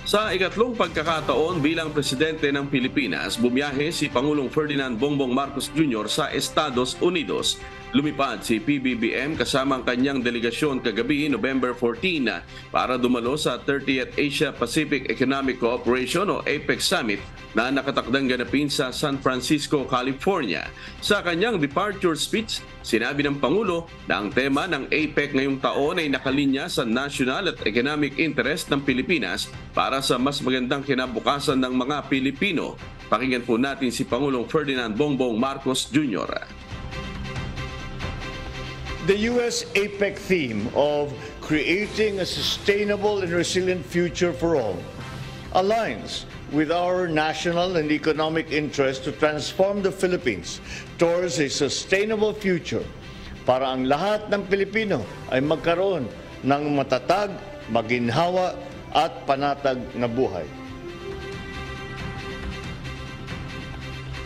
Sa ikatlong pagkakataon bilang presidente ng Pilipinas, bumiyahe si Pangulong Ferdinand Bongbong Marcos Jr. sa Estados Unidos. Lumipad si PBBM kasama ang kanyang delegasyon kagabi, November 14, para dumalo sa 30th Asia Pacific Economic Cooperation o APEC Summit na nakatakdang ganapin sa San Francisco, California. Sa kanyang departure speech, sinabi ng Pangulo na ang tema ng APEC ngayong taon ay nakalinya sa national at economic interest ng Pilipinas para sa mas magandang kinabukasan ng mga Pilipino. Pakinggan po natin si Pangulong Ferdinand Bongbong Marcos Jr. The U.S. APEC theme of creating a sustainable and resilient future for all aligns with our national and economic interest to transform the Philippines towards a sustainable future para ang lahat ng Pilipino ay magkaroon ng matatag, maginhawa at panatag na buhay.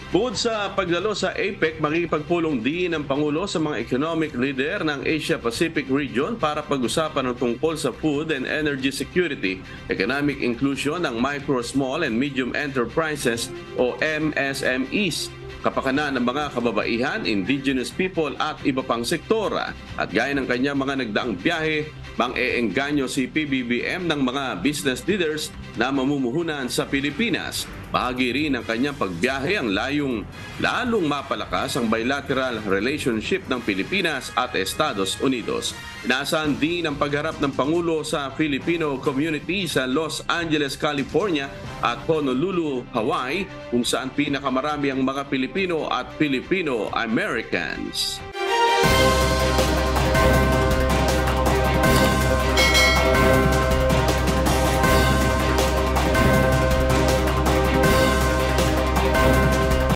Bukod sa pagdalo sa APEC, makikipagpulong din ang Pangulo sa mga economic leader ng Asia-Pacific region para pag-usapan ng tungkol sa food and energy security, economic inclusion ng micro, small and medium enterprises o MSMEs, kapakanan ng mga kababaihan, indigenous people at iba pang sektora. At gaya ng kanyang mga nagdaang biyahe, mang-eengganyo si PBBM ng mga business leaders na mamumuhunan sa Pilipinas. Bahagi rin ng kanyang pagbiyahe ang lalong mapalakas ang bilateral relationship ng Pilipinas at Estados Unidos. Inaasahan din ang pagharap ng Pangulo sa Filipino community sa Los Angeles, California at Honolulu, Hawaii, kung saan pinakamarami ang mga Pilipino at Filipino-Americans.